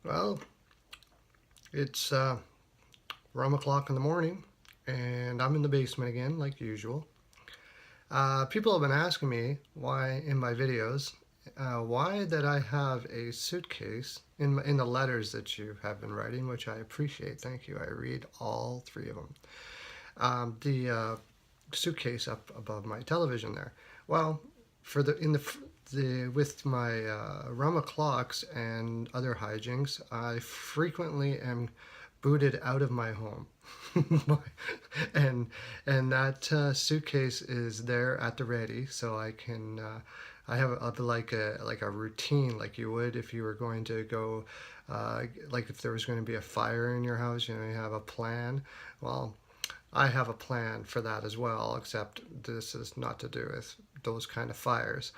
Well, it's around o'clock in the morning, and I'm in the basement again, like usual. People have been asking me why in my videos, why that I have a suitcase in the letters that you have been writing, which I appreciate. Thank you. I read all three of them. The suitcase up above my television there. Well, for the with my Rama clocks and other hijinks, I frequently am booted out of my home, and that suitcase is there at the ready, so I can. I have like a routine, like you would if you were going to go, like if there was going to be a fire in your house. You know, you have a plan. Well, I have a plan for that as well, except this is not to do with those kind of fires.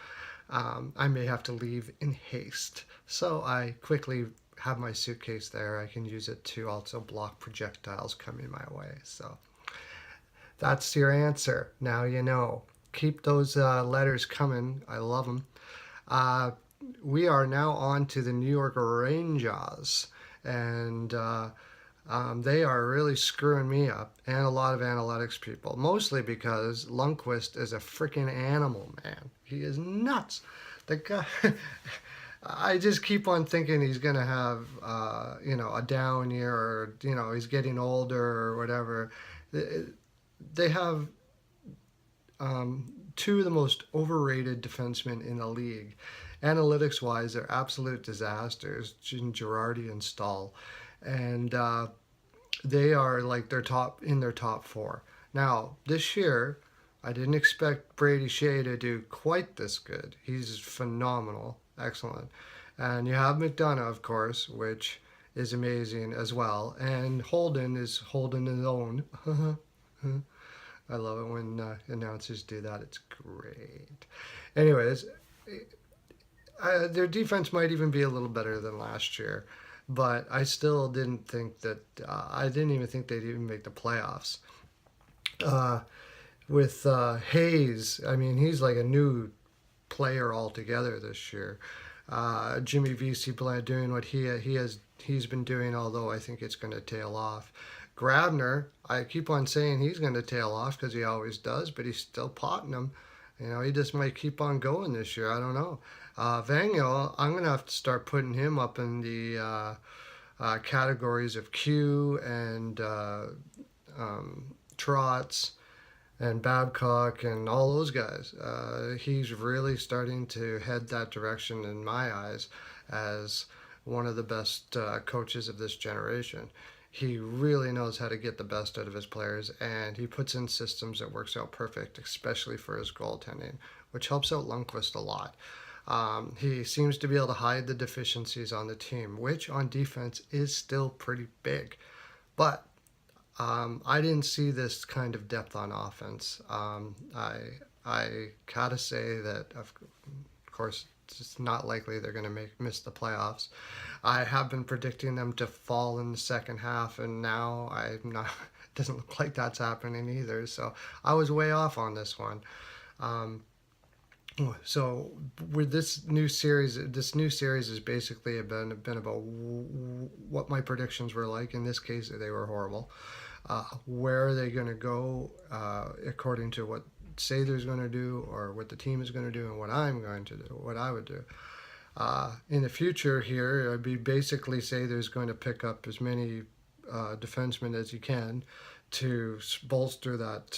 I may have to leave in haste, so I quickly have my suitcase there. I can use it to also block projectiles coming my way. So that's your answer. Now you know. Keep those letters coming. I love them. Uh, we are now on to the New York Rangers, and they are really screwing me up, and a lot of analytics people, mostly because Lundqvist is a freaking animal, man. He is nuts. The guy, I just keep on thinking he's gonna have, a down year, or he's getting older or whatever. They have two of the most overrated defensemen in the league. Analytics wise, they're absolute disasters. Girardi and Stahl, and they are like their top four. Now this year, I didn't expect Brady Shea to do quite this good. He's phenomenal, excellent, and you have McDonough, of course, which is amazing as well, and Holden is holding his own. I love it when announcers do that. It's great. Anyways, their defense might even be a little better than last year, but I still didn't think that. I didn't even think they'd even make the playoffs. Uh, with Hayes, I mean, he's like a new player altogether this year. Jimmy VC doing what he's been doing, although I think it's going to tail off. Grabner, I keep on saying he's going to tail off because he always does, but he's still potting them. He just might keep on going this year. I don't know. Vangel, I'm going to have to start putting him up in the categories of Q and Trotz and Babcock and all those guys. He's really starting to head that direction in my eyes as one of the best coaches of this generation. He really knows how to get the best out of his players, and he puts in systems that works out perfect, especially for his goaltending, which helps out Lundqvist a lot. He seems to be able to hide the deficiencies on the team, which on defense is still pretty big. But I didn't see this kind of depth on offense. I gotta say that of course it's not likely they're going to miss the playoffs. I have been predicting them to fall in the second half, and now I'm not. It doesn't look like that's happening either. So I was way off on this one. Um, so with this new series has basically been about what my predictions were like. In this case, they were horrible. Where are they going to go according to what Sather's going to do, or what the team is going to do, and what I'm going to do, what I would do. In the future here, I'd be basically Sather's going to pick up as many defensemen as he can to bolster that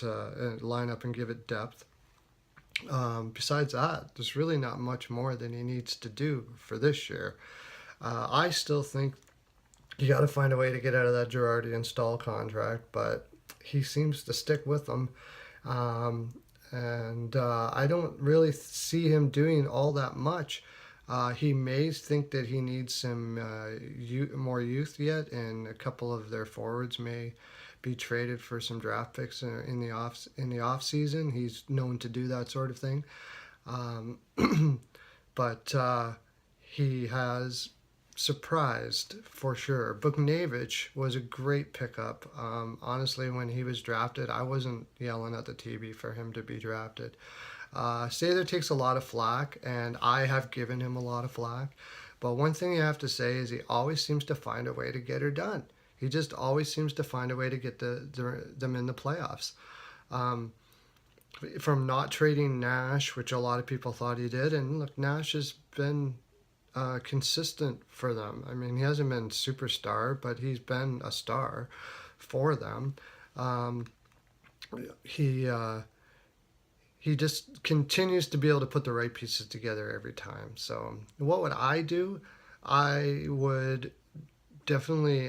lineup and give it depth. Besides that, there's really not much more than he needs to do for this year. I still think you got to find a way to get out of that Girardi and Stahl contract, but he seems to stick with them. And I don't really see him doing all that much. He may think that he needs some more youth yet, and a couple of their forwards may be traded for some draft picks in the off season. He's known to do that sort of thing, um, but he has surprised for sure. Buknevich was a great pickup. Honestly, when he was drafted, I wasn't yelling at the TV for him to be drafted. Sather takes a lot of flack, and I have given him a lot of flack, But one thing you have to say is he always seems to find a way to get her done. He just always seems to find a way to get them in the playoffs. Um, from not trading Nash, which a lot of people thought he did, and look, Nash has been consistent for them. I mean, he hasn't been superstar, but he's been a star for them. Um, he he just continues to be able to put the right pieces together every time. So, what would I do? I would definitely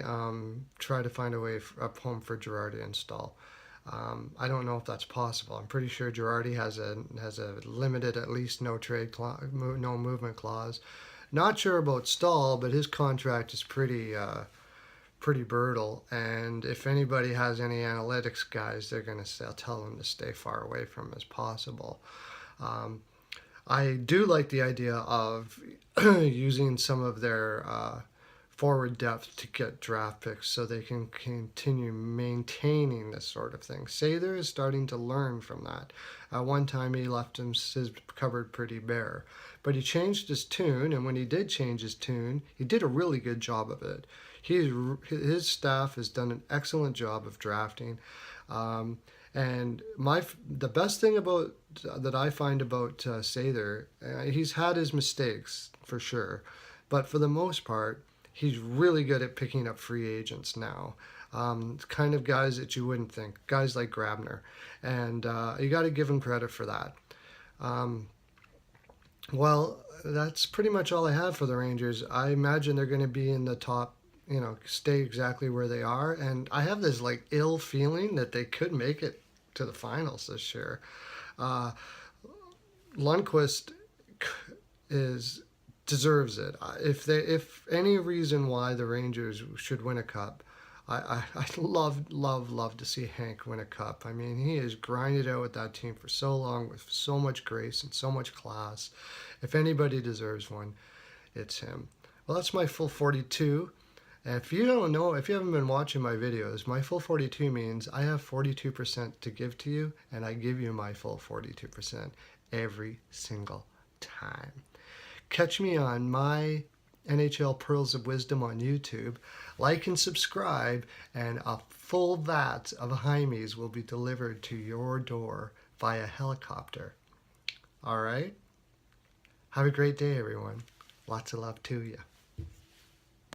try to find a way up home for Girardi to install. I don't know if that's possible. I'm pretty sure Girardi has a limited, at least no trade clause, no movement clause. Not sure about Stahl, but his contract is pretty brutal. And if anybody has any analytics guys, they're going to tell them to stay far away from him as possible. I do like the idea of using some of their forward depth to get draft picks so they can continue maintaining this sort of thing. Sather is starting to learn from that. At one time he left his cupboard pretty bare, but he changed his tune, and when he did change his tune, he did a really good job of it. His staff has done an excellent job of drafting. And the best thing about that I find about Sather, he's had his mistakes for sure, but for the most part, he's really good at picking up free agents now. Kind of guys that you wouldn't think, guys like Grabner, and you got to give him credit for that. Well, that's pretty much all I have for the Rangers. I imagine they're going to be in the top, stay exactly where they are, and I have this like ill feeling that they could make it to the finals this year. Lundqvist deserves it. If any reason why the Rangers should win a cup, I'd love to see Hank win a cup. I mean, he has grinded out with that team for so long with so much grace and so much class. If anybody deserves one, it's him. Well, that's my full 42. And if you don't know, if you haven't been watching my videos, my full 42 means I have 42% to give to you, and I give you my full 42% every single time. Catch me on my NHL Pearls of Wisdom on YouTube. Like and subscribe, and a full vat of Jaime's will be delivered to your door via helicopter. All right? Have a great day, everyone. Lots of love to you.